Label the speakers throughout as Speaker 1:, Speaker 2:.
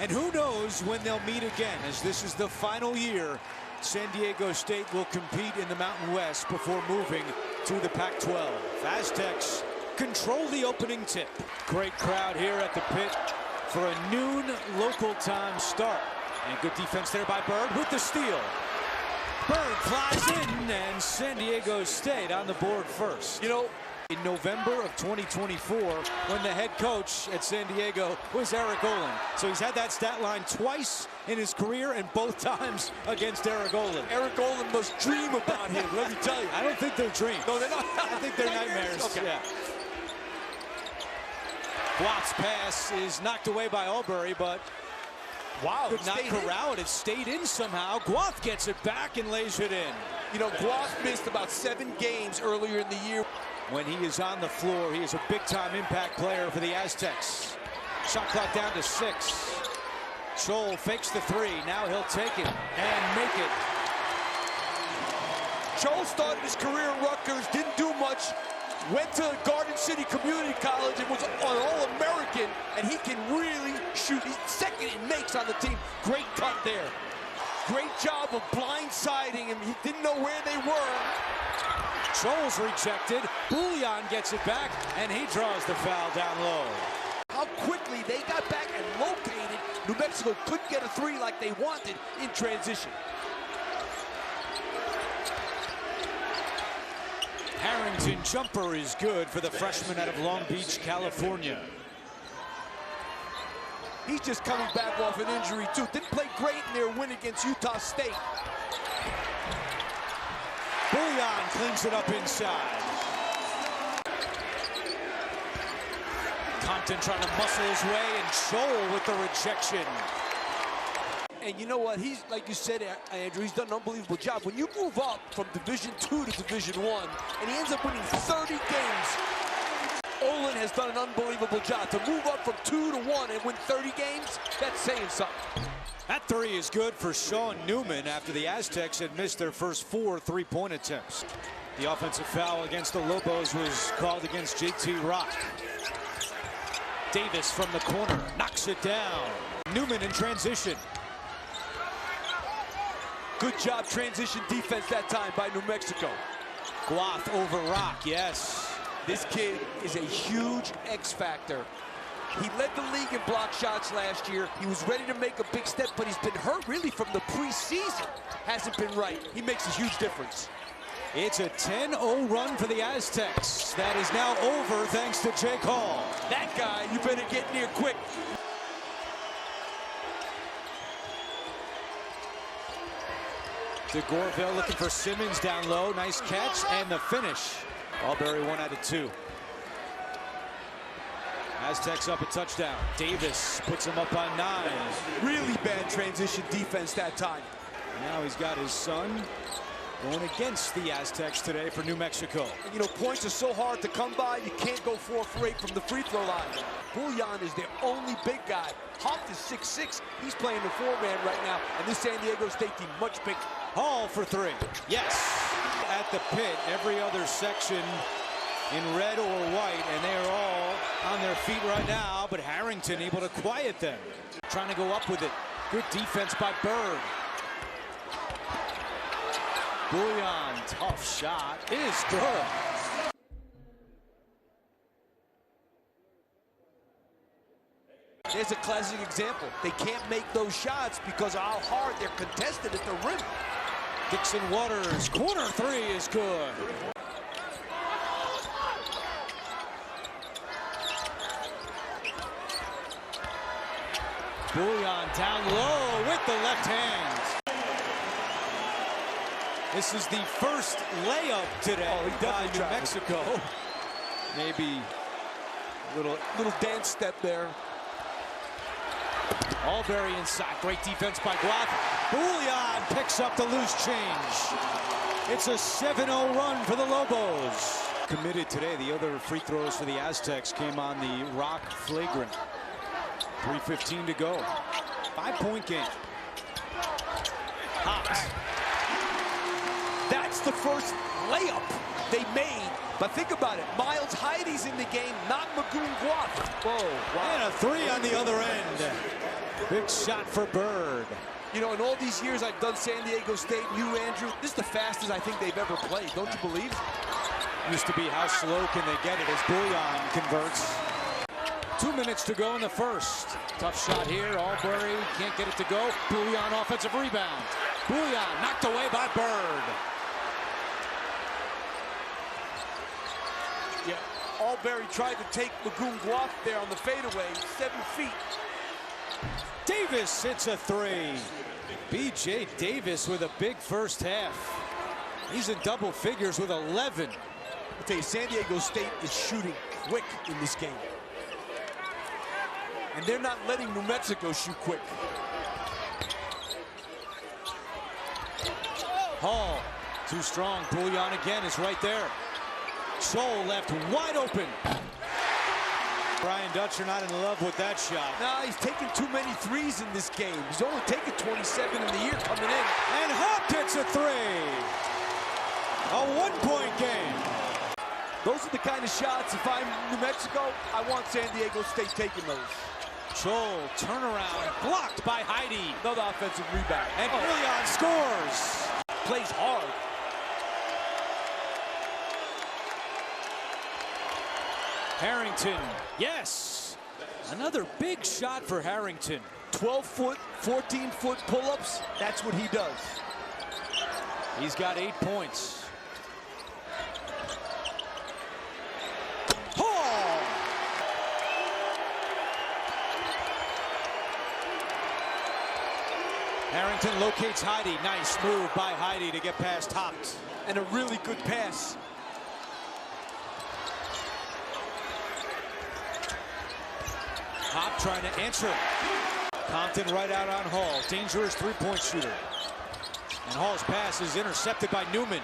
Speaker 1: And who knows when they'll meet again, as this is the final year San Diego State will compete in the Mountain West before moving to the Pac-12. Aztecs control the opening tip. Great crowd here at the pit for a noon local time start. And good defense there by Bird with the steal. Bird flies in, and San Diego State on the board first.
Speaker 2: You know,
Speaker 1: in November of 2024, when the head coach at San Diego was Eric Olin. So he's had that stat line twice in his career, and both times against Eric Olin.
Speaker 2: Eric Olin must dream about him, let me tell you.
Speaker 1: I don't think they're dreams.
Speaker 2: No, they're not.
Speaker 1: I think they're nightmares.
Speaker 2: Okay.
Speaker 1: Yeah. Guath's pass is knocked away by Albury, but
Speaker 2: wow,
Speaker 1: could not corral it. It stayed in somehow. Guath gets it back and lays it in.
Speaker 2: You know, Guath missed about 7 games earlier in the year.
Speaker 1: When he is on the floor, he is a big-time impact player for the Aztecs. Shot clock down to 6. Scholl fakes the 3. Now he'll take it and make it.
Speaker 2: Scholl started his career in Rutgers, didn't do much, went to Garden City Community College and was an All-American, and he can really shoot. He's second in makes on the team. Great cut there. Great job of blindsiding him. He didn't know where they were.
Speaker 1: Scholl's rejected. Bouillon gets it back, and he draws the foul down low.
Speaker 2: How quickly they got back and located. New Mexico couldn't get a 3 like they wanted in transition.
Speaker 1: Harrington jumper is good for the freshman out of Long Beach, California.
Speaker 2: He's just coming back off an injury, too. Didn't play great in their win against Utah State.
Speaker 1: Bouillon cleans it up inside. Compton trying to muscle his way, and Scholl with the rejection.
Speaker 2: And you know what? He's, like you said, Andrew, he's done an unbelievable job. When you move up from Division II to Division I, and he ends up winning 30 games, Olin has done an unbelievable job. To move up from 2 to 1 and win 30 games, that's saying something.
Speaker 1: That 3 is good for Sean Newman after the Aztecs had missed their first 4 3-point attempts. The offensive foul against the Lobos was called against JT Rock. Davis from the corner knocks it down. Newman in transition.
Speaker 2: Good job transition defense that time by New Mexico.
Speaker 1: Guath over Rock, yes.
Speaker 2: This kid is a huge X factor. He led the league in block shots last year. He was ready to make a big step, but he's been hurt really from the preseason. Hasn't been right. He makes a huge difference.
Speaker 1: It's a 10-0 run for the Aztecs. That is now over thanks to Jake Hall.
Speaker 2: That guy, you better get near quick.
Speaker 1: DeGorville looking for Simmons down low. Nice catch and the finish. Albury 1 out of 2. Aztecs up a touchdown. Davis puts him up on 9.
Speaker 2: Really bad transition defense that time.
Speaker 1: Now he's got his son going against the Aztecs today for New Mexico.
Speaker 2: And you know, points are so hard to come by, you can't go 4 for 8 from the free throw line. Bouillon is their only big guy. Huff is 6'6". He's playing the 4-man right now, and this San Diego State team much bigger.
Speaker 1: Hall for 3. Yes. At the pit, every other section in red or white, and they are all on their feet right now, but Harrington able to quiet them. Trying to go up with it. Good defense by Bird. Bouillon, tough shot. It is good.
Speaker 2: There's a classic example. They can't make those shots because of how hard they're contested at the rim.
Speaker 1: Dixon Waters, corner 3 is good. Bouillon down low with the left hand. This is the first layup today by New Mexico. Maybe a little dance step there. Albury inside. Great defense by Guath. Bouillon picks up the loose change. It's a 7-0 run for the Lobos. Committed today. The other free throws for the Aztecs came on the Rock flagrant. 3:15 to go. 5-point game. Hot.
Speaker 2: That's the first layup they made. But think about it. Miles Heidi's in the game, not Magoon Guath.
Speaker 1: Whoa, wow. And a 3 on the other end. Big shot for Bird.
Speaker 2: You know, in all these years I've done San Diego State, you, Andrew, this is the fastest I think they've ever played. Don't you believe?
Speaker 1: Used to be how slow can they get it as Bouillon converts. 2 minutes to go in the first. Tough shot here. Albury can't get it to go. Bouillon offensive rebound. Bouillon knocked away by Bird.
Speaker 2: Yeah, Albury tried to take Magoon-Guap there on the fadeaway, 7 feet.
Speaker 1: Davis hits a three. B.J. Davis with a big first half. He's in double figures with 11.
Speaker 2: I'll tell you, San Diego State is shooting quick in this game. And they're not letting New Mexico shoot quick.
Speaker 1: Hall, too strong. Bouillon again is right there. Sol left wide open. Brian Dutcher not in love with that shot.
Speaker 2: Nah, he's taking too many threes in this game. He's only taken 27 in the year coming in.
Speaker 1: And Hawk hits a three. A 1-point game.
Speaker 2: Those are the kind of shots, if I'm New Mexico, I want San Diego State taking those.
Speaker 1: Chol, turnaround, blocked by Heidi.
Speaker 2: Another offensive rebound.
Speaker 1: And Bouillon scores.
Speaker 2: Plays hard.
Speaker 1: Harrington, yes. Another big shot for Harrington.
Speaker 2: 12-foot, 14-foot pull-ups, that's what he does.
Speaker 1: He's got 8 points. Hall! Harrington locates Heidi. Nice move by Heidi to get past Hopt.
Speaker 2: And a really good pass.
Speaker 1: Hopt trying to answer. Compton right out on Hall. Dangerous three-point shooter. And Hall's pass is intercepted by Newman.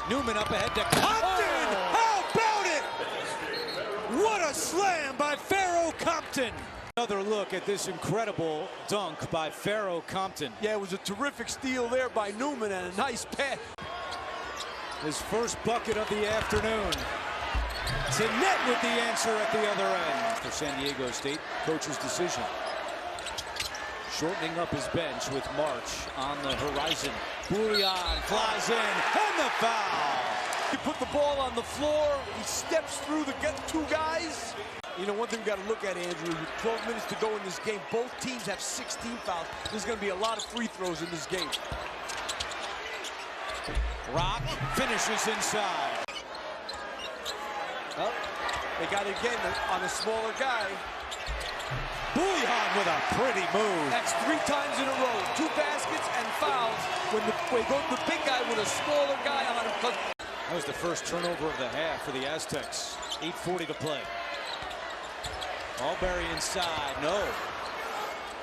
Speaker 1: Newman up ahead to Compton!
Speaker 2: Oh.
Speaker 1: How about it? What a slam by Pharaoh Compton! Another look at this incredible dunk by Pharaoh Compton.
Speaker 2: Yeah, it was a terrific steal there by Newman and a nice pass.
Speaker 1: His first bucket of the afternoon. Net with the answer at the other end. For San Diego State, coach's decision. Shortening up his bench with March on the horizon. Bouillon flies in, and the foul.
Speaker 2: He put the ball on the floor. He steps through the two guys. You know, one thing we got to look at, Andrew, with 12 minutes to go in this game, both teams have 16 fouls. There's going to be a lot of free throws in this game.
Speaker 1: Rock finishes inside.
Speaker 2: Oh, they got it again on a smaller guy.
Speaker 1: Bouillon with a pretty move.
Speaker 2: That's 3 times in a row. 2 baskets and fouls when they go to the big guy with a smaller guy on him.
Speaker 1: That was the first turnover of the half for the Aztecs. 8:40 to play. Albury inside, no.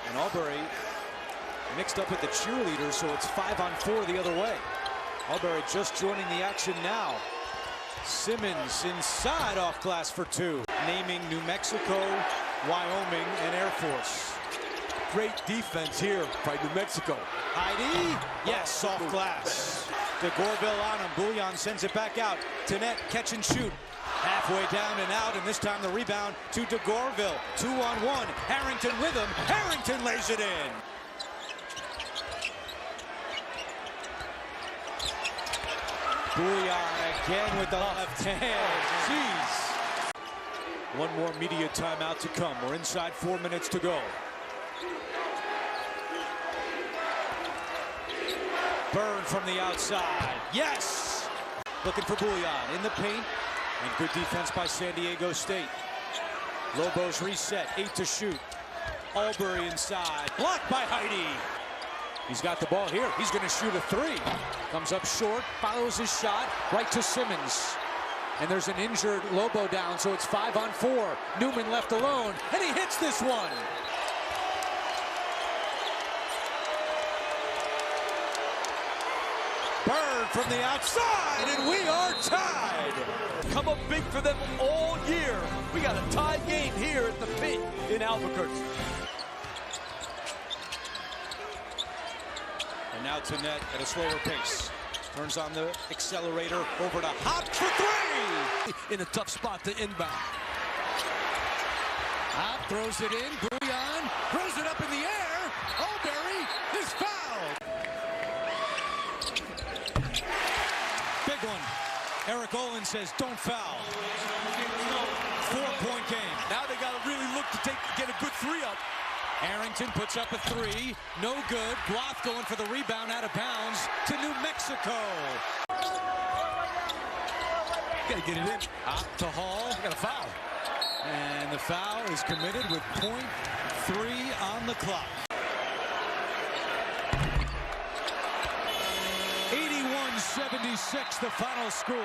Speaker 1: And Albury mixed up with the cheerleaders, so it's 5-on-4 the other way. Albury just joining the action now. Simmons inside off glass for 2. Naming New Mexico, Wyoming, and Air Force.
Speaker 2: Great defense here by New Mexico.
Speaker 1: Heidi, yes, off glass. De Gorville on him. Bouillon sends it back out. Net, catch and shoot. Halfway down and out, and this time the rebound to De Gorville. 2-on-1. Harrington with him. Harrington lays it in. Bouillon again with the left hand. Jeez. One more media timeout to come. We're inside 4 minutes to go. Bird from the outside. Yes! Looking for Bouillon in the paint. And good defense by San Diego State. Lobos reset. 8 to shoot. Albury inside. Blocked by Heidi. He's got the ball here. He's going to shoot a 3. Comes up short, follows his shot, right to Simmons. And there's an injured Lobo down, so it's 5-on-4. Newman left alone, and he hits this one. Bird from the outside, and we are tied.
Speaker 2: Come up big for them all year. We got a tie game here at the Pit in Albuquerque.
Speaker 1: And now Net at a slower pace. Turns on the accelerator over to Hopt for 3.
Speaker 2: In a tough spot to inbound.
Speaker 1: Hopt throws it in. Bouillon throws it up in the Olin says, don't foul. 4-point game.
Speaker 2: Now they got to really look to get a good three up.
Speaker 1: Arrington puts up a three. No good. Bloth going for the rebound out of bounds to New Mexico.
Speaker 2: Got to get it in.
Speaker 1: Out to Hall.
Speaker 2: Got a foul.
Speaker 1: And the foul is committed with .3 on the clock. 81-76, the final score.